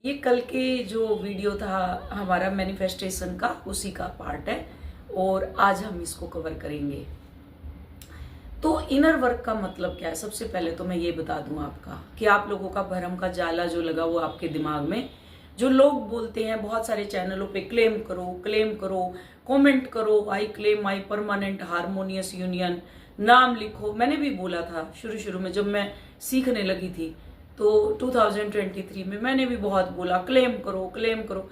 ये कल के जो वीडियो था हमारा मैनिफेस्टेशन का, उसी का पार्ट है और आज हम इसको कवर करेंगे। तो इनर वर्क का मतलब क्या है? सबसे पहले तो मैं ये बता दूं आपका कि आप लोगों का भरम का जाला जो लगा वो आपके दिमाग में, जो लोग बोलते हैं बहुत सारे चैनलों पे, क्लेम करो, कमेंट करो, I claim my permanent harmonious union, नाम लिखो। मैंने भी बोला था शुरू शुरू में जब मैं सीखने लगी थी, तो 2023 में मैंने भी बहुत बोला क्लेम करो क्लेम करो।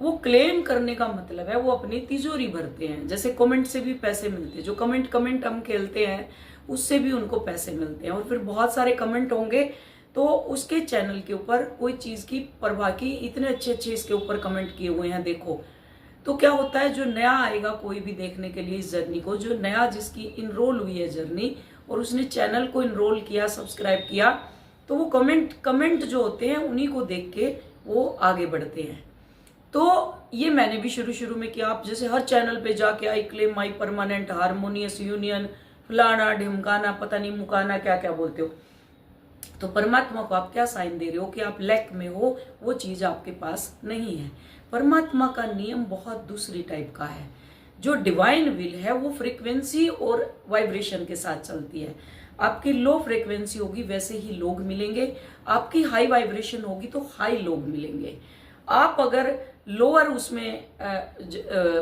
वो क्लेम करने का मतलब है वो अपनी तिजोरी भरते हैं। जैसे कमेंट से भी पैसे मिलते हैं, जो कमेंट हम खेलते हैं उससे भी उनको पैसे मिलते हैं। और फिर बहुत सारे कमेंट होंगे तो उसके चैनल के ऊपर कोई चीज की परवाह की, इतने अच्छे अच्छे इसके ऊपर कमेंट किए हुए हैं देखो। तो क्या होता है, जो नया आएगा कोई भी देखने के लिए इस जर्नी को, जो नया जिसकी इनरोल हुई है जर्नी और उसने चैनल को इनरोल किया, सब्सक्राइब किया, तो वो कमेंट जो होते हैं उन्हीं को देख के वो आगे बढ़ते हैं। तो ये मैंने भी शुरू शुरू में किया। आप जैसे हर चैनल पे जाके I claim my permanent harmonious union, फलाना ढिमकाना, पता नहीं मुकाना, क्या क्या बोलते हो। तो परमात्मा को आप क्या साइन दे रहे हो कि आप लैक में हो, वो चीज आपके पास नहीं है। परमात्मा का नियम बहुत दूसरी टाइप का है। जो डिवाइन विल है वो फ्रीक्वेंसी और वाइब्रेशन के साथ चलती है। आपकी लो फ्रीक्वेंसी होगी वैसे ही लोग मिलेंगे, आपकी हाई वाइब्रेशन होगी तो हाई लोग मिलेंगे। आप अगर लोअर उसमें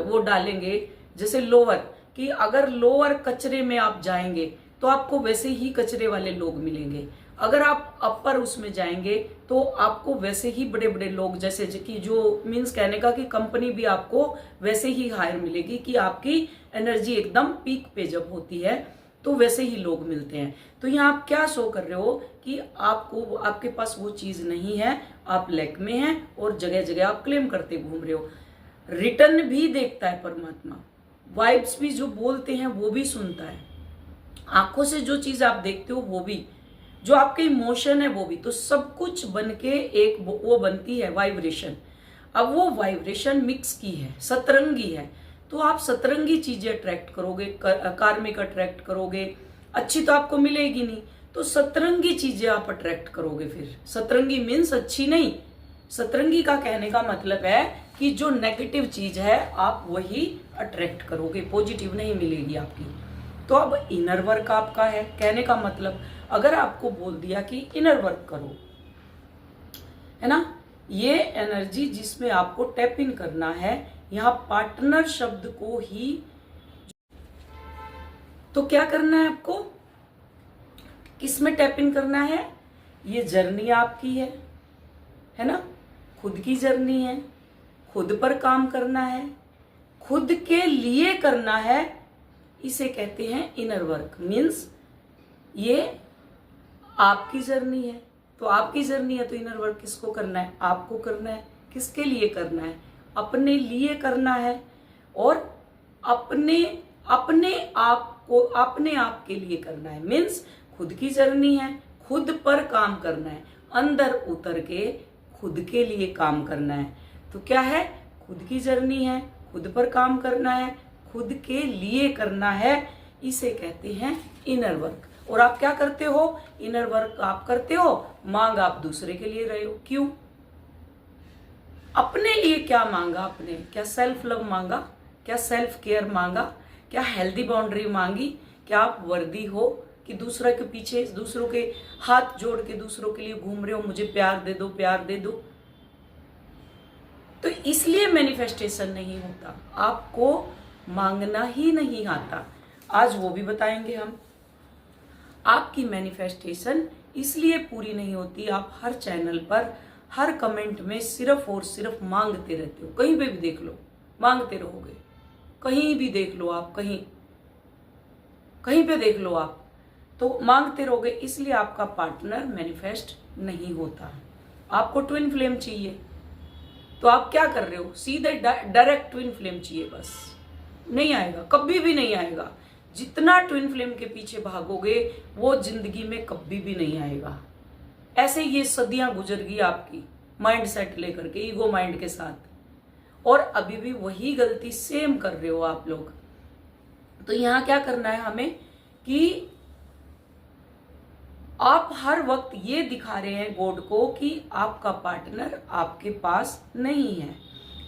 वो डालेंगे, जैसे लोअर, कि अगर लोअर कचरे में आप जाएंगे तो आपको वैसे ही कचरे वाले लोग मिलेंगे। अगर आप अपर उसमें जाएंगे तो आपको वैसे ही बड़े बड़े लोग, जैसे कि जो मीन्स कहने का कि कंपनी भी आपको वैसे ही हायर मिलेगी, कि आपकी एनर्जी एकदम पीक पे जब होती है तो वैसे ही लोग मिलते हैं। तो यहाँ आप क्या शो कर रहे हो कि आपको, आपके पास वो चीज नहीं है, आप लैक में हैं और जगह जगह आप क्लेम करते घूम रहे हो। रिटर्न भी देखता है परमात्मा, वाइब्स भी जो बोलते हैं वो भी सुनता है, आंखों से जो चीज आप देखते हो वो भी, जो आपके इमोशन है वो भी। तो सब कुछ बन के एक वो बनती है वाइब्रेशन। अब वो वाइब्रेशन मिक्स की है, सतरंगी है, तो आप सतरंगी चीजें अट्रैक्ट करोगे, कार्मिक अट्रैक्ट करोगे। अच्छी तो आपको मिलेगी नहीं, तो सतरंगी चीजें आप अट्रैक्ट करोगे। फिर सतरंगी मीन्स अच्छी नहीं, सतरंगी का कहने का मतलब है कि जो नेगेटिव चीज है आप वही अट्रैक्ट करोगे, पॉजिटिव नहीं मिलेगी आपकी। तो अब इनर वर्क आपका है, कहने का मतलब अगर आपको बोल दिया कि इनर वर्क करो, है ना, ये एनर्जी जिसमें आपको टैप इन करना है, यहां पार्टनर शब्द को ही, तो क्या करना है आपको, किसमें टैप इन करना है? ये जर्नी आपकी है ना, खुद की जर्नी है, खुद पर काम करना है, खुद के लिए करना है। इसे कहते हैं इनर वर्क। मीन्स ये आपकी जर्नी है, तो आपकी जर्नी है तो इनर वर्क किसको करना है? आपको करना है। किसके लिए करना है? अपने लिए करना है। और अपने अपने आप के लिए करना है। मीन्स खुद की जर्नी है, खुद पर काम करना है, अंदर उतर के खुद के लिए काम करना है। तो क्या है? खुद की जर्नी है, खुद पर काम करना है, खुद के लिए करना है। इसे कहते हैं इनर वर्क। और आप क्या करते हो? इनर वर्क आप करते हो, मांग आप दूसरे के लिए रहे हो। क्यों? अपने लिए क्या मांगा आपने? क्या सेल्फ लव मांगा? क्या सेल्फ केयर मांगा? क्या हेल्दी बाउंड्री मांगी? क्या आप वर्दी हो कि दूसरे के पीछे, दूसरों के हाथ जोड़ के दूसरों के लिए घूम रहे हो, मुझे प्यार दे दो, प्यार दे दो? तो इसलिए मैनिफेस्टेशन नहीं होता, आपको मांगना ही नहीं आता। आज वो भी बताएंगे हम। आपकी मैनिफेस्टेशन इसलिए पूरी नहीं होती, आप हर चैनल पर, हर कमेंट में सिर्फ और सिर्फ मांगते रहते हो। कहीं पे भी देख लो मांगते रहोगे, कहीं भी देख लो आप, कहीं कहीं पे देख लो आप, तो मांगते रहोगे। इसलिए आपका पार्टनर मैनिफेस्ट नहीं होता। आपको ट्विन फ्लेम चाहिए, तो आप क्या कर रहे हो? सीधे डायरेक्ट ट्विन फ्लेम चाहिए, बस नहीं आएगा, कभी भी नहीं आएगा। जितना ट्विन फ्लेम के पीछे भागोगे वो जिंदगी में कभी भी नहीं आएगा। ऐसे ये सदियां गुजर गई आपकी माइंड सेट लेकर के, ईगो माइंड के साथ, और अभी भी वही गलती सेम कर रहे हो आप लोग। तो यहां क्या करना है हमें कि आप हर वक्त ये दिखा रहे हैं गॉड को कि आपका पार्टनर आपके पास नहीं है।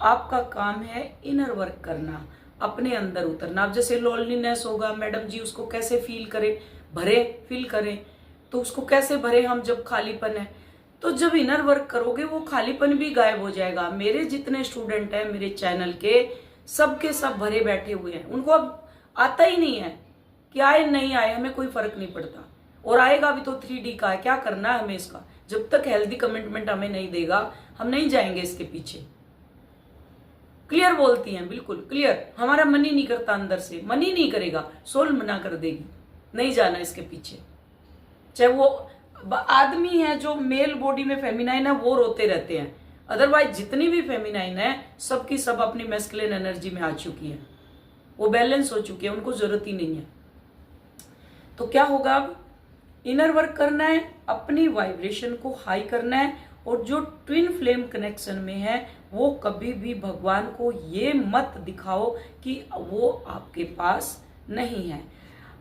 आपका काम है इनर वर्क करना, अपने अंदर उतरना। अब जैसे लोनलीनेस होगा, मैडम जी उसको कैसे फील करें, तो उसको कैसे भरे हम जब खालीपन है। तो जब इनर वर्क करोगे वो खालीपन भी गायब हो जाएगा। मेरे जितने स्टूडेंट हैं मेरे चैनल के, सबके सब भरे बैठे हुए हैं, उनको अब आता ही नहीं है कि आए नहीं आए हमें कोई फर्क नहीं पड़ता। और आएगा भी तो 3D का है, क्या करना है हमें इसका। जब तक हेल्दी कमिटमेंट हमें नहीं देगा हम नहीं जाएंगे इसके पीछे। क्लियर बोलती हैं, बिल्कुल क्लियर। हमारा मन ही नहीं करता, अंदर से मन ही नहीं करेगा, सोल मना कर देगी, नहीं जाना इसके पीछे। चाहे वो आदमी है जो मेल बॉडी में फेमिनाइन है वो रोते रहते हैं, अदरवाइज जितनी भी फेमिनाइन है सबकी सब अपनी मैस्कुलिन एनर्जी में आ चुकी है, वो बैलेंस हो चुकी है, उनको जरूरत ही नहीं है। तो क्या होगा, अब इनर वर्क करना है, अपनी वाइब्रेशन को हाई करना है। और जो ट्विन फ्लेम कनेक्शन में है वो कभी भी भगवान को ये मत दिखाओ कि वो आपके पास नहीं है।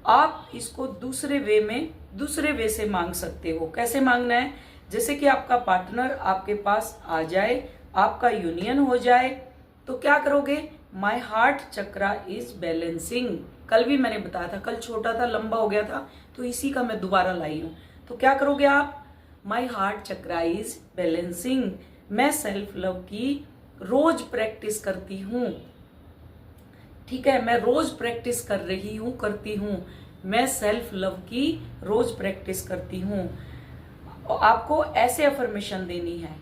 आप इसको दूसरे वे से मांग सकते हो। कैसे मांगना है, जैसे कि आपका पार्टनर आपके पास आ जाए, आपका यूनियन हो जाए, तो क्या करोगे, my heart chakra is balancing. कल भी मैंने बताया था, कल छोटा था लंबा हो गया था तो इसी का मैं दोबारा लाई हूं। तो क्या करोगे आप, my heart chakra is balancing. मैं सेल्फ लव की रोज प्रैक्टिस करती हूँ, ठीक है, मैं रोज प्रैक्टिस कर रही हूँ, करती हूँ। मैं सेल्फ लव की रोज प्रैक्टिस करती हूँ। आपको ऐसे अफर्मेशन देनी है।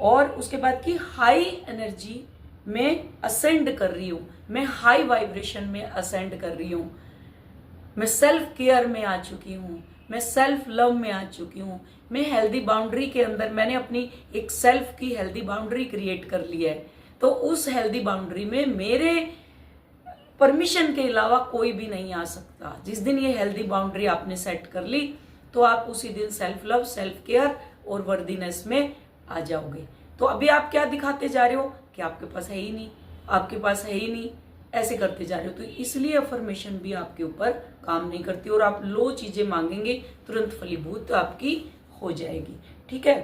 और उसके बाद की हाई एनर्जी में असेंड कर रही हूँ, मैं हाई वाइब्रेशन में असेंड कर रही हूँ, मैं सेल्फ केयर में आ चुकी हूँ, मैं सेल्फ लव में आ चुकी हूँ, मैं हेल्दी बाउंड्री के अंदर मैंने अपनी एक सेल्फ की हेल्दी बाउंड्री क्रिएट कर ली है। तो उस हेल्दी बाउंड्री में मेरे परमिशन के अलावा कोई भी नहीं आ सकता। जिस दिन ये हेल्दी बाउंड्री आपने सेट कर ली तो आप उसी दिन सेल्फ लव, सेल्फ केयर और वर्दीनेस में आ जाओगे। तो अभी आप क्या दिखाते जा रहे हो कि आपके पास है ही नहीं, आपके पास है ही नहीं, ऐसे करते जा रहे हो। तो इसलिए अफर्मेशन भी आपके ऊपर काम नहीं करती और आप लो चीजें मांगेंगे तुरंत फलीभूत तो आपकी हो जाएगी, ठीक है।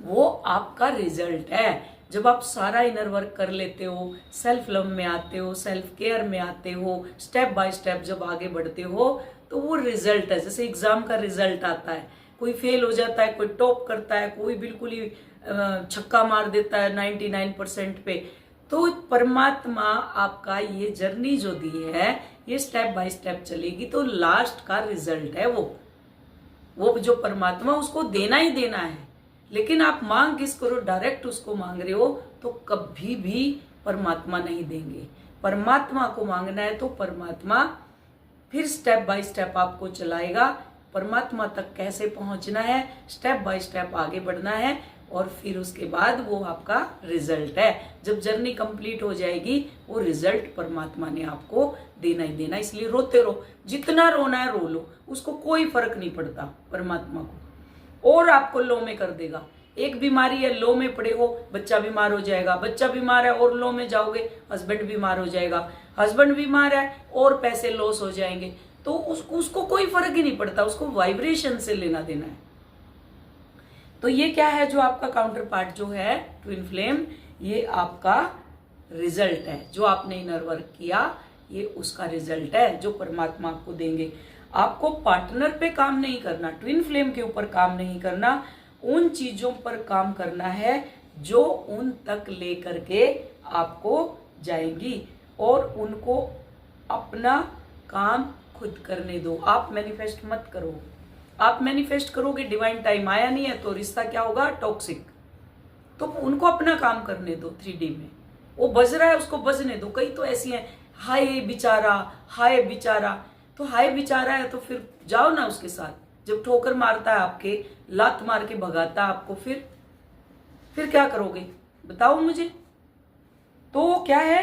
वो आपका रिजल्ट है। जब आप सारा इनर वर्क कर लेते हो, सेल्फ लव में आते हो, सेल्फ केयर में आते हो, स्टेप बाय स्टेप जब आगे बढ़ते हो, तो वो रिजल्ट है। जैसे एग्जाम का रिजल्ट आता है, कोई फेल हो जाता है, कोई टॉप करता है, कोई बिल्कुल ही छक्का मार देता है 99% पे। तो परमात्मा आपका ये जर्नी जो दी है ये स्टेप बाय स्टेप चलेगी, तो लास्ट का रिजल्ट है वो जो परमात्मा उसको देना ही देना है। लेकिन आप मांग किस करो, डायरेक्ट उसको मांग रहे हो तो कभी भी परमात्मा नहीं देंगे। परमात्मा को मांगना है तो परमात्मा फिर स्टेप बाय स्टेप आपको चलाएगा। परमात्मा तक कैसे पहुंचना है, स्टेप बाय स्टेप आगे बढ़ना है, और फिर उसके बाद वो आपका रिजल्ट है। जब जर्नी कंप्लीट हो जाएगी वो रिजल्ट परमात्मा ने आपको देना ही देना। इसलिए रोते रहो, जितना रोना है रो लो, उसको कोई फर्क नहीं पड़ता परमात्मा को, और आपको लो में कर देगा। एक बीमारी है, लो में पड़े हो, बच्चा बीमार हो जाएगा, बच्चा बीमार है और लो में जाओगे, हस्बैंड बीमार हो जाएगा, हस्बैंड बीमार है और पैसे लॉस हो जाएंगे। तो उसको कोई फर्क ही नहीं पड़ता, उसको वाइब्रेशन से लेना देना है। तो ये क्या है, जो आपका काउंटर पार्ट जो है ट्विन फ्लेम, ये आपका रिजल्ट है। जो आपने इनर वर्क किया ये उसका रिजल्ट है जो परमात्मा आपको देंगे। आपको पार्टनर पे काम नहीं करना, ट्विन फ्लेम के ऊपर काम नहीं करना, उन चीजों पर काम करना है जो उन तक लेकर के आपको जाएंगी, और उनको अपना काम खुद करने दो। आप मैनिफेस्ट मत करो। आप मैनिफेस्ट करोगे, डिवाइन टाइम आया नहीं है तो रिश्ता क्या होगा, टॉक्सिक। तो उनको अपना काम करने दो। 3D में वो बज रहा है, उसको बजने दो। कई तो ऐसी हैं, हाय बेचारा, हाय बेचारा। तो हाय बेचारा है तो फिर जाओ ना उसके साथ। जब ठोकर मारता है आपके, लात मार के भगाता है आपको, फिर क्या करोगे बताओ मुझे। तो क्या है,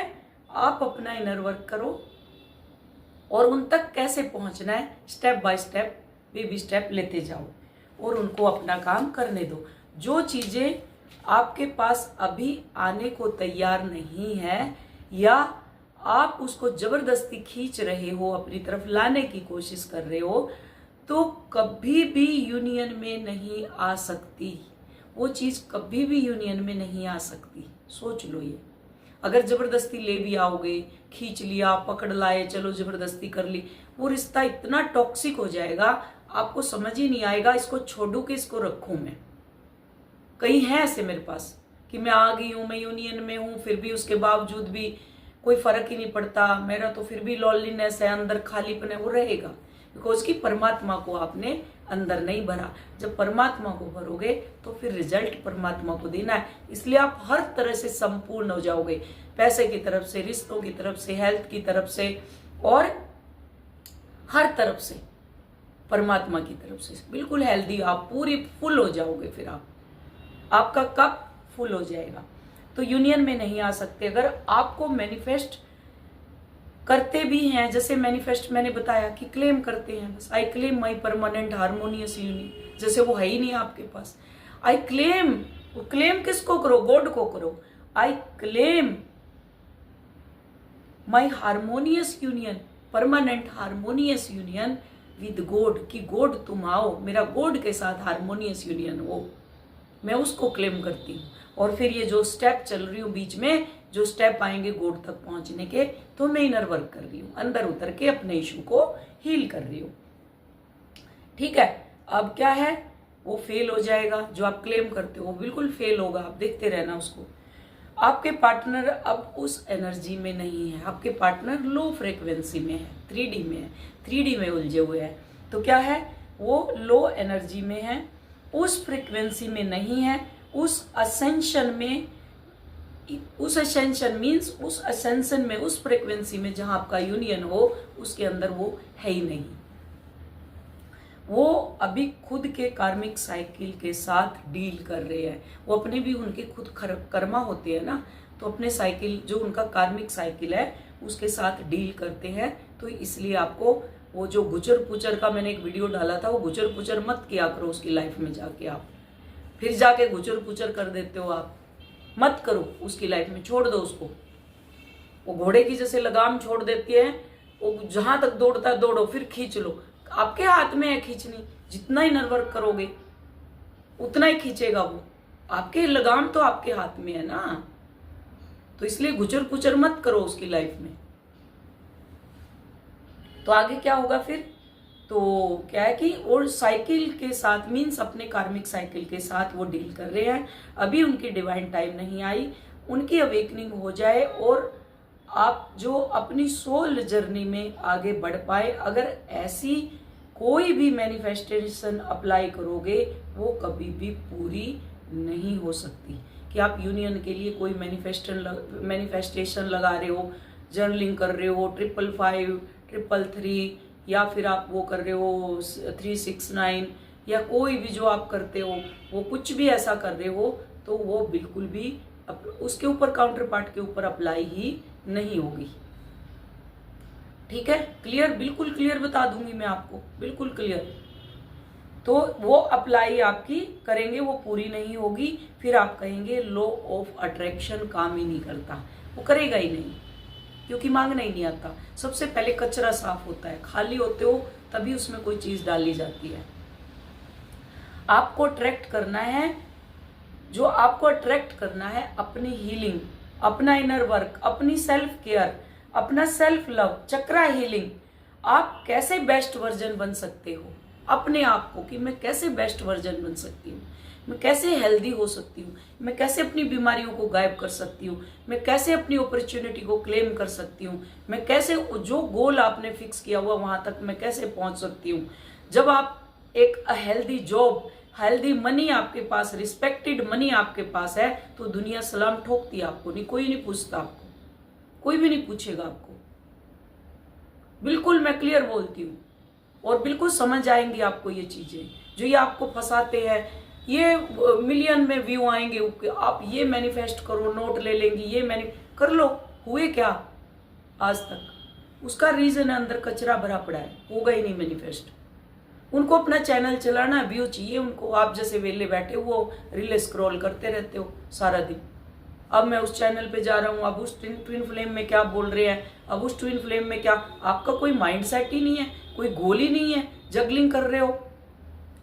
आप अपना इनर वर्क करो और उन तक कैसे पहुंचना है step by step, baby step लेते जाओ और उनको अपना काम करने दो। जो चीजें आपके पास अभी आने को तैयार नहीं है, या आप उसको जबरदस्ती खींच रहे हो, अपनी तरफ लाने की कोशिश कर रहे हो, तो कभी भी यूनियन में नहीं आ सकती। वो चीज कभी भी यूनियन में नहीं आ सकती। सोच लो ये। अगर जबरदस्ती ले भी आओगे, खींच लिया, पकड़ लाए, चलो जबरदस्ती कर ली, वो रिश्ता इतना टॉक्सिक हो जाएगा, आपको समझ ही नहीं आएगा इसको छोड़ू कि इसको रखूं मैं। कई हैं ऐसे मेरे पास कि मैं आ गई हूं, मैं यूनियन में हूं, फिर भी उसके बावजूद भी कोई फर्क ही नहीं पड़ता, मेरा तो फिर भी लॉनलीनेस है, अंदर खालीपन है। वो रहेगा बिकॉज कि परमात्मा को आपने अंदर नहीं भरा। जब परमात्मा को भरोगे तो फिर रिजल्ट परमात्मा को देना है। इसलिए आप हर तरह से संपूर्ण हो जाओगे, पैसे की तरफ से, रिश्तों की तरफ से, हेल्थ की तरफ से, और हर तरफ से परमात्मा की तरफ से बिल्कुल हेल्दी, आप पूरी फुल हो जाओगे। फिर आपका कप फुल हो जाएगा। तो यूनियन में नहीं आ सकते। अगर आपको मैनिफेस्ट करते भी हैं, जैसे मैनिफेस्ट मैंने बताया कि क्लेम करते हैं, बस I claim my permanent harmonious union, जैसे वो है ही नहीं आपके पास। आई क्लेम, वो क्लेम किसको करो? गॉड को करो। I claim my harmonious union, permanent harmonious union with God, कि गॉड तुम आओ, मेरा गॉड के साथ हार्मोनियस यूनियन हो, मैं उसको क्लेम करती हूँ। और फिर ये जो स्टेप चल रही हूँ, बीच में जो स्टेप आएंगे गॉड तक पहुंचने के, तो मैं इनर वर्क कर रही हूँ, अंदर उतर के अपने इशू को हील कर रही हूँ। ठीक है, अब क्या है, वो फेल हो जाएगा। जो आप क्लेम करते हो वो बिल्कुल फेल होगा, आप देखते रहना उसको। आपके पार्टनर अब उस एनर्जी में नहीं है, आपके पार्टनर लो फ्रीक्वेंसी में है, 3D में है, 3D में उलझे हुए हैं। तो क्या है, वो लो एनर्जी में है, उस फ्रीक्वेंसी में नहीं है, उस असेंशन में, उस असेंशन मीन्स उस असेंशन में, उस फ्रीक्वेंसी में जहां आपका यूनियन हो, उसके अंदर वो है ही नहीं। वो अभी खुद के कार्मिक साइकिल के साथ डील कर रहे हैं। वो अपने भी, उनके खुद कर्मा होते हैं ना, तो अपने साइकिल, जो उनका कार्मिक साइकिल है, उसके साथ डील करते हैं। तो इसलिए आपको वो जो गुजर पुचर का मैंने एक वीडियो डाला था, वो गुजर पुचर मत किया करो उसकी लाइफ में जाके। आप फिर जाके गुजर पुचर कर देते हो, आप मत करो उसकी लाइफ में, छोड़ दो उसको। वो घोड़े की जैसे लगाम छोड़ देती है, वो जहां तक दौड़ता है दौड़ो, फिर खींच लो। आपके हाथ में है खींचनी, जितना इनर वर्क करोगे उतना ही खींचेगा वो। आपके लगाम तो आपके हाथ में है ना, तो इसलिए गुजर पुचर मत करो उसकी लाइफ में। तो आगे क्या होगा फिर, तो क्या है कि और साइकिल के साथ, मीन्स अपने कार्मिक साइकिल के साथ वो डील कर रहे हैं। अभी उनकी डिवाइन टाइम नहीं आई, उनकी अवेकनिंग हो जाए और आप जो अपनी सोल जर्नी में आगे बढ़ पाए। अगर ऐसी कोई भी मैनिफेस्टेशन अप्लाई करोगे, वो कभी भी पूरी नहीं हो सकती। कि आप यूनियन के लिए कोई मैनिफेस्टेशन लगा रहे हो, जर्नलिंग कर रहे हो, 555, 333, या फिर आप वो कर रहे हो 369, या कोई भी जो आप करते हो, वो कुछ भी ऐसा कर रहे हो, तो वो बिल्कुल भी उसके ऊपर, काउंटर पार्ट के ऊपर अप्लाई ही नहीं होगी। ठीक है, क्लियर, बिल्कुल क्लियर बता दूंगी मैं आपको, बिल्कुल क्लियर। तो वो अप्लाई आपकी करेंगे, वो पूरी नहीं होगी, फिर आप कहेंगे लॉ ऑफ अट्रैक्शन काम ही नहीं करता। वो करेगा ही नहीं, क्योंकि मांगना ही नहीं आता। सबसे पहले कचरा साफ होता है, खाली होते हो तभी उसमें कोई चीज डाली जाती है। आपको अट्रैक्ट करना है, जो आपको अट्रैक्ट करना है, अपनी हीलिंग, अपना इनर वर्क, अपनी सेल्फ केयर, अपना सेल्फ लव, चक्रा हीलिंग। आप कैसे बेस्ट वर्जन बन सकते हो अपने आप को, कि मैं कैसे बेस्ट वर्जन बन सकती हूँ, मैं कैसे हेल्दी हो सकती हूँ, मैं कैसे अपनी बीमारियों को गायब कर सकती हूँ, मैं कैसे अपनी अपॉर्चुनिटी को क्लेम कर सकती हूँ, मैं कैसे जो गोल आपने फिक्स किया हुआ वहां तक मैं कैसे पहुंच सकती हूँ। जब आप एक हेल्दी जॉब, हेल्दी मनी आपके पास, रिस्पेक्टेड मनी आपके पास है, तो दुनिया सलाम ठोकती है आपको, नहीं, कोई नहीं पूछता आपको, कोई भी नहीं पूछेगा आपको। बिल्कुल मैं क्लियर बोलती हूँ, और बिल्कुल समझ आएंगी आपको ये चीजें। जो ये आपको फंसाते हैं, ये मिलियन में व्यू आएंगे, आप ये मैनिफेस्ट करो, नोट ले लेंगी, ये मैनि कर लो, हुए क्या आज तक? उसका रीजन अंदर कचरा भरा पड़ा है, होगा ही नहीं मैनिफेस्ट। उनको अपना चैनल चलाना, व्यू चाहिए उनको। आप जैसे वेले बैठे वो रील स्क्रॉल करते रहते हो सारा दिन। अब मैं उस चैनल पे जा रहा हूँ, अब उस ट्विन फ्लेम में क्या बोल रहे हैं, अब उस ट्विन फ्लेम में क्या, आपका कोई माइंड सेट ही नहीं है, कोई गोल ही नहीं है जगलिंग कर रहे हो,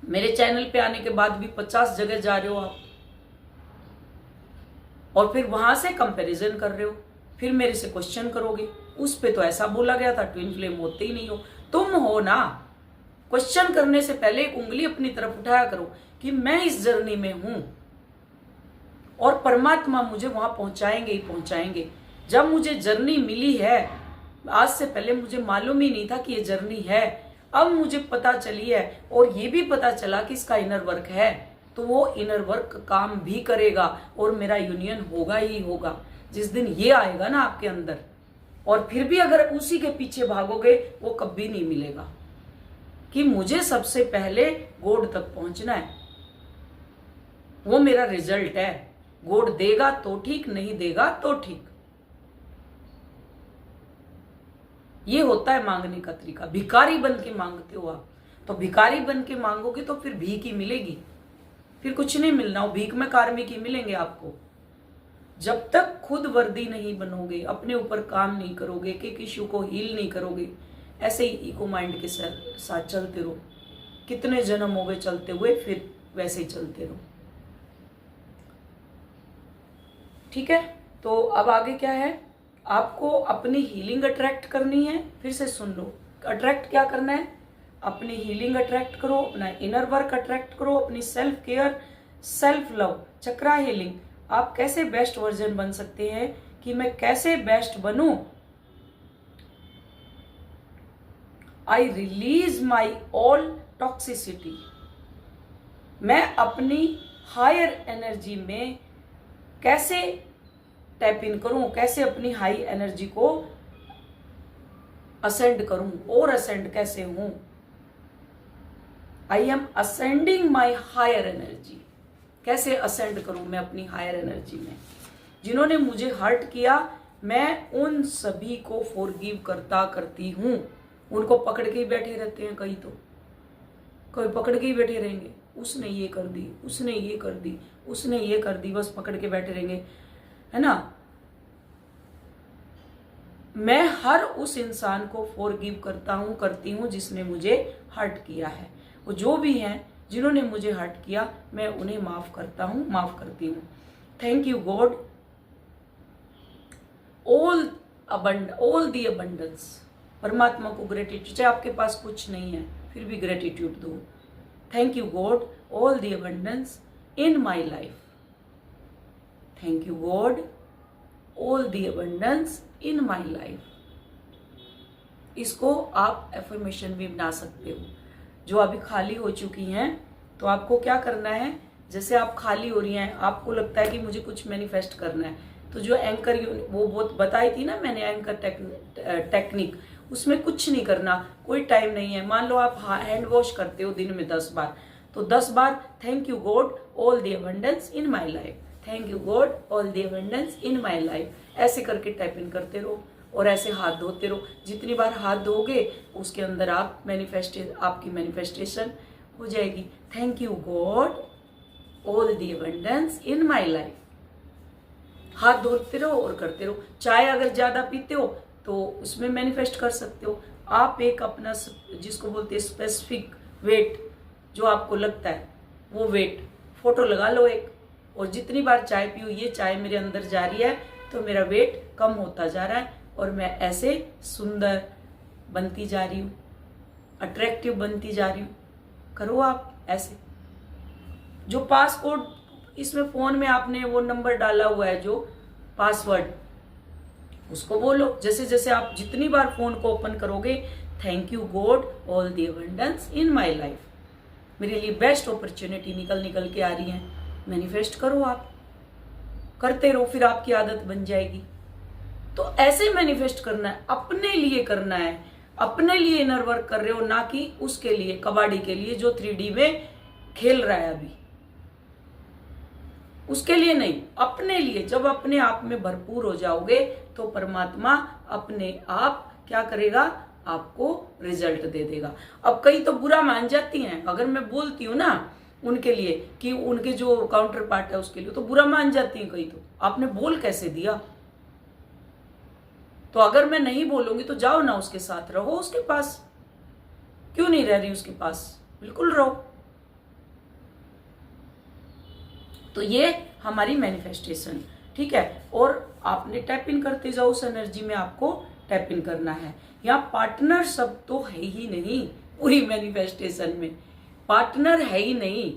मेरे चैनल पे आने के बाद भी 50 जगह जा रहे हो आप, और फिर वहां से कंपैरिजन कर रहे हो, फिर मेरे से क्वेश्चन करोगे। उस पे तो ऐसा बोला गया था ट्विन फ्लेम होते ही नहीं हो, तुम हो ना। क्वेश्चन करने से पहले एक उंगली अपनी तरफ उठाया करो कि मैं इस जर्नी में हूं और परमात्मा मुझे वहां पहुंचाएंगे ही पहुंचाएंगे। जब मुझे जर्नी मिली है, आज से पहले मुझे मालूम ही नहीं था कि ये जर्नी है, अब मुझे पता चली है और ये भी पता चला कि इसका इनर वर्क है, तो वो इनर वर्क काम भी करेगा और मेरा यूनियन होगा ही होगा। जिस दिन ये आएगा ना आपके अंदर, और फिर भी अगर उसी के पीछे भागोगे, वो कभी नहीं मिलेगा। कि मुझे सबसे पहले गॉड तक पहुंचना है, वो मेरा रिजल्ट है। गॉड देगा तो ठीक, नहीं देगा तो ठीक। ये होता है मांगने का तरीका। भिखारी बन के मांगते हो आप, तो भिखारी बन के मांगोगे तो फिर भीख ही मिलेगी, फिर कुछ नहीं मिलना। वो भीख में कार्मिक ही मिलेंगे आपको। जब तक खुद वर्दी नहीं बनोगे, अपने ऊपर काम नहीं करोगे, कि इश्यू को हील नहीं करोगे, ऐसे ही इको माइंड के साथ चलते रहो। कितने जन्म हो गए चलते हुए, फिर वैसे ही चलते रहो। ठीक है, तो अब आगे क्या है, आपको अपनी हीलिंग अट्रैक्ट करनी है। फिर से सुन लो, अट्रैक्ट क्या करना है, अपनी हीलिंग अट्रैक्ट करो, अपना इनर वर्क अट्रैक्ट करो, अपनी सेल्फ केयर, सेल्फ लव, चक्रा हीलिंग। आप कैसे बेस्ट वर्जन बन सकते हैं, कि मैं कैसे बेस्ट बनूं। I release my all toxicity. मैं अपनी हायर एनर्जी में कैसे टैप इन करूं, कैसे अपनी हाई एनर्जी को असेंड करूं, और असेंड कैसे हूं। I am ascending my higher energy. कैसे असेंड करूं मैं अपनी हायर एनर्जी में। जिन्होंने मुझे हर्ट किया, मैं उन सभी को फॉरगिव करती हूं। उनको पकड़ के ही बैठे रहते हैं कई, तो कोई पकड़ के ही बैठे रहेंगे, उसने ये कर दी, उसने ये कर दी, उसने ये कर दी, बस पकड़ के बैठे रहेंगे, है ना। मैं हर उस इंसान को फॉरगिव करती हूं जिसने मुझे हर्ट किया है। वो जो भी हैं जिन्होंने मुझे हर्ट किया, मैं उन्हें माफ करती हूँ। Thank you God, all the abundance. परमात्मा को ग्रेटिट्यूड, चाहे आपके पास कुछ नहीं है फिर भी ग्रेटिट्यूड दो। Thank you God, all the abundance in my life. Thank you God, all the abundance in my life. इसको आप एफर्मेशन भी बना सकते हो। जो अभी खाली हो चुकी हैं, तो आपको क्या करना है, जैसे आप खाली हो रही हैं, आपको लगता है कि मुझे कुछ मैनिफेस्ट करना है, तो जो एंकर वो बहुत बताई थी ना मैंने, एंकर टेक्निक, उसमें कुछ नहीं करना, कोई टाइम नहीं है। मान लो आप हैंड वॉश करते हो दिन में 10 बार, तो 10 बार thank you God all the abundance in my life, thank you God all the abundance in my life, ऐसे करके टाइप इन करते रहो और ऐसे हाथ धोते रहो। जितनी बार हाथ धोगे उसके अंदर आपकी मैनिफेस्टेशन हो जाएगी। Thank you God all the abundance in my life. हाथ धोते रहो और करते रहो। चाय अगर ज्यादा पीते हो तो उसमें मैनिफेस्ट कर सकते हो। आप एक अपना जिसको बोलते हैं स्पेसिफिक वेट, जो आपको लगता है वो वेट फोटो लगा लो एक, और जितनी बार चाय पीओ, ये चाय मेरे अंदर जा रही है तो मेरा वेट कम होता जा रहा है और मैं ऐसे सुंदर बनती जा रही हूँ, अट्रैक्टिव बनती जा रही हूँ। करो आप ऐसे। जो पासकोड इसमें फोन में आपने वो नंबर डाला हुआ है, जो पासवर्ड, उसको बोलो। जैसे जैसे आप जितनी बार फोन को ओपन करोगे, thank you God all the abundance in my life, मेरे लिए बेस्ट अपॉर्चुनिटी निकल के आ रही है, मैनिफेस्ट करो। आप करते रहो, फिर आपकी आदत बन जाएगी। तो ऐसे मैनिफेस्ट करना है, अपने लिए करना है, अपने लिए इनर वर्क कर रहे हो, ना कि उसके लिए, कबाड़ी के लिए जो 3D में खेल रहा है अभी, उसके लिए नहीं, अपने लिए। जब अपने आप में भरपूर हो जाओगे तो परमात्मा अपने आप क्या करेगा, आपको रिजल्ट दे देगा। अब कई तो बुरा मान जाती हैं, अगर मैं बोलती हूँ ना उनके लिए कि उनके जो काउंटर पार्ट है उसके लिए, तो बुरा मान जाती हैं कई। तो आपने बोल कैसे दिया? तो अगर मैं नहीं बोलूंगी तो जाओ ना उसके साथ, रहो उसके पास, क्यों नहीं रह रही उसके पास? बिल्कुल रहो। तो ये हमारी मैनिफेस्टेशन, ठीक है। और आपने टैप इन करते जाओ उस एनर्जी में, आपको टैप इन करना है। यहाँ पार्टनर शब्द तो है ही नहीं पूरी मैनिफेस्टेशन में, पार्टनर है ही नहीं,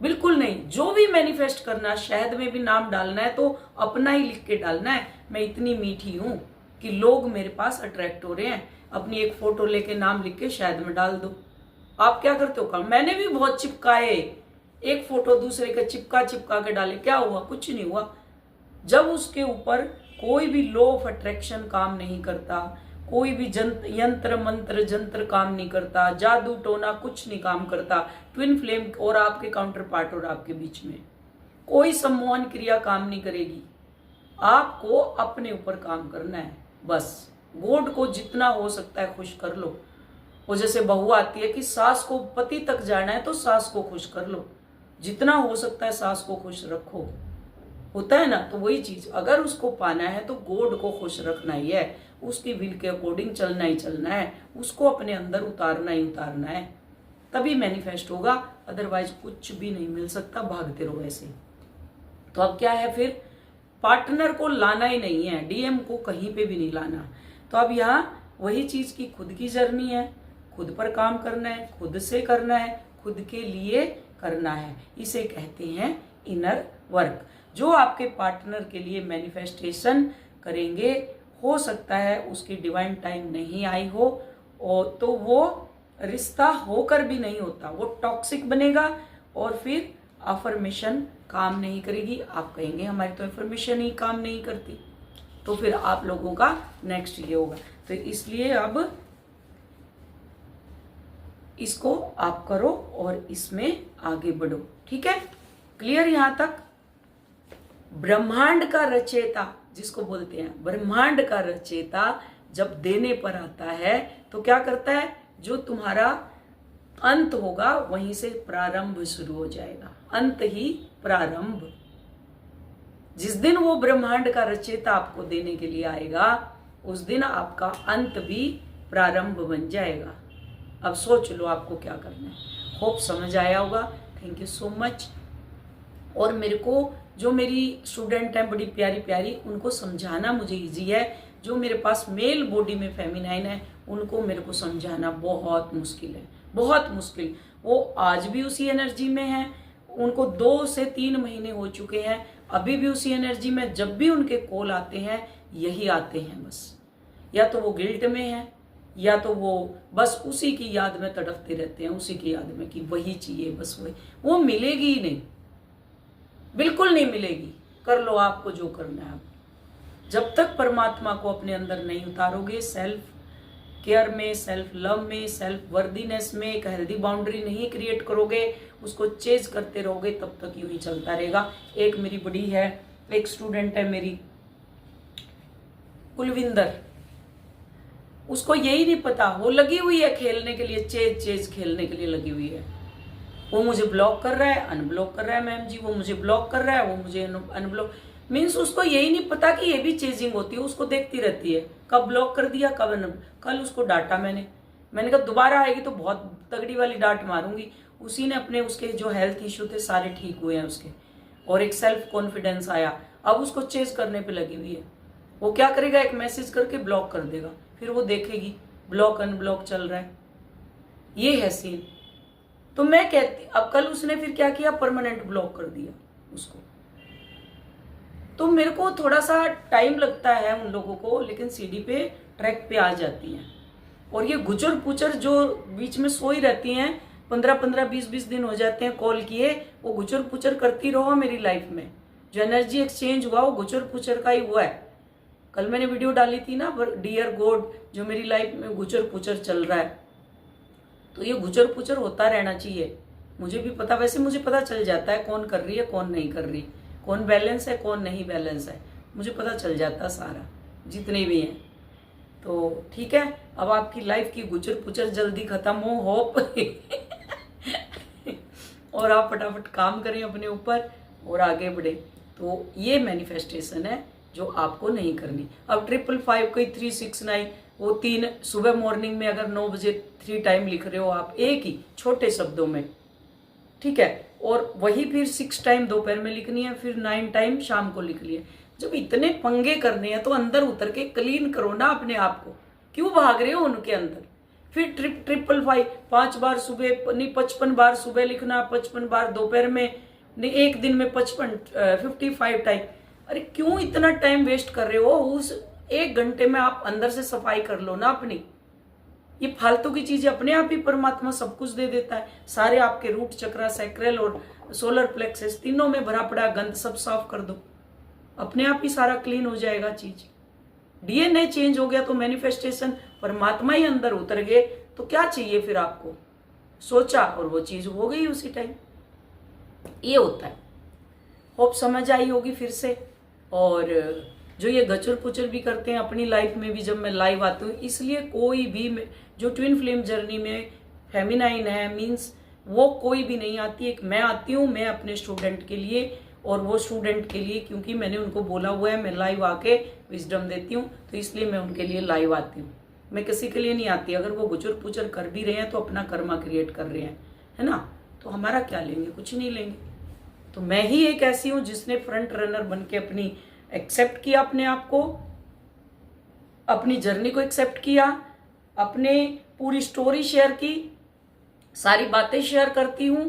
बिल्कुल नहीं। जो भी मैनिफेस्ट करना, शहद में भी नाम डालना है तो अपना ही लिख के डालना है। मैं इतनी मीठी हूं कि लोग मेरे पास अट्रैक्ट हो रहे हैं, अपनी एक फोटो लेके नाम लिख के शहद में डाल दो। आप क्या करते हो? काम मैंने भी बहुत चिपकाए, एक फोटो दूसरे का चिपका चिपका के डाले, क्या हुआ? कुछ नहीं हुआ। जब उसके ऊपर कोई भी लॉ ऑफ अट्रैक्शन काम नहीं करता, कोई भी यंत्र मंत्र जंत्र काम नहीं करता, जादू टोना कुछ नहीं काम करता, ट्विन फ्लेम और आपके काउंटर पार्ट और आपके बीच में कोई सम्मोहन क्रिया काम नहीं करेगी। आपको अपने ऊपर काम करना है बस। गॉड को जितना हो सकता है खुश कर लो। वो जैसे बहू आती है कि सास को पति तक जाना है तो सास को खुश कर लो, जितना हो सकता है सास को खुश रखो, होता है ना। तो वही चीज अगर उसको पाना है तो गॉड को खुश रखना ही है, उसकी विल के अकॉर्डिंग चलना ही चलना है, उसको अपने अंदर उतारना ही उतारना है, तभी मैनिफेस्ट होगा। अदरवाइज कुछ भी नहीं मिल सकता, भागते रहो ऐसे। तो अब क्या है फिर? पार्टनर को लाना ही नहीं है, डीएम को कहीं पे भी नहीं लाना। तो अब यहाँ वही चीज की खुद की जर्नी है, खुद पर काम करना है, खुद से करना है, खुद के लिए करना है। इसे कहते हैं इनर वर्क। जो आपके पार्टनर के लिए मैनिफेस्टेशन करेंगे, हो सकता है उसकी डिवाइन टाइम नहीं आई हो, और तो वो रिश्ता होकर भी नहीं होता, वो टॉक्सिक बनेगा और फिर अफर्मेशन काम नहीं करेगी। आप कहेंगे हमारी तो अफर्मेशन ही काम नहीं करती, तो फिर आप लोगों का नेक्स्ट ये होगा। तो इसलिए अब इसको आप करो और इसमें आगे बढ़ो, ठीक है। क्लियर यहां तक? ब्रह्मांड का रचयिता जिसको बोलते हैं, ब्रह्मांड का रचयिता जब देने पर आता है तो क्या करता है? जो तुम्हारा अंत होगा वहीं से प्रारंभ शुरू हो जाएगा, अंत ही प्रारंभ। जिस दिन वो ब्रह्मांड का रचयिता आपको देने के लिए आएगा, उस दिन आपका अंत भी प्रारंभ बन जाएगा। अब सोच लो आपको क्या करना है। होप समझ आया होगा। Thank you so much. और मेरे को जो मेरी स्टूडेंट हैं बड़ी प्यारी प्यारी, उनको समझाना मुझे इजी है। जो मेरे पास मेल बॉडी में फेमिनाइन है, उनको मेरे को समझाना बहुत मुश्किल है, बहुत मुश्किल। वो आज भी उसी एनर्जी में है, उनको 2 से 3 महीने हो चुके हैं, अभी भी उसी एनर्जी में। जब भी उनके कॉल आते हैं यही आते हैं बस, या तो वो गिल्ट में है, या तो वो बस उसी की याद में तड़पते रहते हैं, उसी की याद में कि वही चाहिए, बस वही। वो मिलेगी ही नहीं, बिल्कुल नहीं मिलेगी। कर लो आपको जो करना है। जब तक परमात्मा को अपने अंदर नहीं उतारोगे, सेल्फ केयर में, सेल्फ लव में, सेल्फ वर्दीनेस में एक हेल्दी बाउंड्री नहीं क्रिएट करोगे, उसको चेज करते रहोगे, तब तक यूं ही चलता रहेगा। एक मेरी बड़ी है, एक स्टूडेंट है मेरी कुलविंदर, उसको यही नहीं पता, वो लगी हुई है खेलने के लिए, चेज चेज खेलने के लिए लगी हुई है। वो मुझे ब्लॉक कर रहा है, अनब्लॉक कर रहा है मैम जी, वो मुझे ब्लॉक कर रहा है, वो मुझे अनब्लॉक। मीन्स उसको यही नहीं पता कि ये भी चेजिंग होती है, उसको देखती रहती है कब ब्लॉक कर दिया कब कल उसको डांटा मैंने कहा दोबारा आएगी तो बहुत तगड़ी वाली डांट मारूंगी। उसी ने अपने उसके जो हेल्थ इश्यू थे सारे ठीक हुए हैं उसके, और एक सेल्फ कॉन्फिडेंस आया। अब उसको चेज करने पे लगी हुई है। वो क्या करेगा, एक मैसेज करके ब्लॉक कर देगा, फिर वो देखेगी ब्लॉक अनब्लॉक चल रहा है। ये है सीन। तो मैं कहती, अब कल उसने फिर क्या किया, परमानेंट ब्लॉक कर दिया उसको। तो मेरे को थोड़ा सा टाइम लगता है उन लोगों को, लेकिन सीढ़ी पे ट्रैक पे आ जाती हैं। और ये गुजर पुचर जो बीच में सोई रहती हैं, 15-15, 20-20 दिन हो जाते हैं कॉल किए, वो गुजर पुचर करती रहो मेरी लाइफ में। जो एनर्जी एक्सचेंज हुआ वो गुजर पुचर का ही हुआ है। कल मैंने वीडियो डाली थी ना, डियर गॉड, जो मेरी लाइफ में गुजर पुचर चल रहा है, तो ये गुजर पुचर होता रहना चाहिए। मुझे भी पता, वैसे मुझे पता चल जाता है कौन कर रही है कौन नहीं कर रही, कौन बैलेंस है कौन नहीं बैलेंस है, मुझे पता चल जाता सारा, जितने भी हैं। तो ठीक है, अब आपकी लाइफ की गुजर पुचर जल्दी खत्म हो, होप और आप फटाफट काम करें अपने ऊपर और आगे बढ़े। तो ये मैनिफेस्टेशन है जो आपको नहीं करनी। अब 555 कोई 369, वो 3 सुबह मॉर्निंग में अगर 9 बजे 3 टाइम लिख रहे हो आप एक ही छोटे शब्दों में, ठीक है, और वही फिर 6 टाइम दोपहर में लिखनी है, फिर 9 टाइम शाम को लिख लिया। जब इतने पंगे करने हैं तो अंदर उतर के क्लीन करो ना अपने आप को, क्यों भाग रहे हो उनके अंदर। फिर 555 5 बार सुबह नहीं, 55 बार सुबह लिखना, 55 बार दोपहर में नहीं, एक दिन में 55 टाइम। अरे क्यों इतना टाइम वेस्ट कर रहे हो। उस 1 घंटे में आप अंदर से सफाई कर लो ना अपनी। ये फालतू की चीजें अपने आप ही परमात्मा सब कुछ दे देता है। सारे आपके रूट चक्र, सैक्रल और सोलर प्लेक्सस तीनों में भरा पड़ा गंद सब साफ कर दो, अपने आप ही सारा क्लीन हो जाएगा चीज। डीएनए चेंज हो गया तो मैनिफेस्टेशन, परमात्मा ही अंदर उतर गए तो क्या चाहिए फिर आपको। सोचा और वो चीज हो गई उसी टाइम। ये होता है। होप समझ आई होगी फिर से। और जो ये गचर पुचर भी करते हैं अपनी लाइफ में भी, जब मैं लाइव आती हूँ, इसलिए कोई भी जो ट्विन फ्लेम जर्नी में फेमिनाइन है मीन्स वो कोई भी नहीं आती। एक मैं आती हूँ, मैं अपने स्टूडेंट के लिए और वो स्टूडेंट के लिए, क्योंकि मैंने उनको बोला हुआ है मैं लाइव आके विजडम देती हूँ, तो इसलिए मैं उनके लिए लाइव आती हूँ। मैं किसी के लिए नहीं आती। अगर वो गुजर पुचर कर भी रहे हैं तो अपना कर्मा क्रिएट कर रहे हैं, है ना, तो हमारा क्या लेंगे, कुछ नहीं लेंगे। तो मैं ही एक ऐसी हूं जिसने फ्रंट रनर बन के अपनी एक्सेप्ट किया, अपने आप को, अपनी जर्नी को एक्सेप्ट किया, अपने पूरी स्टोरी शेयर की, सारी बातें शेयर करती हूँ,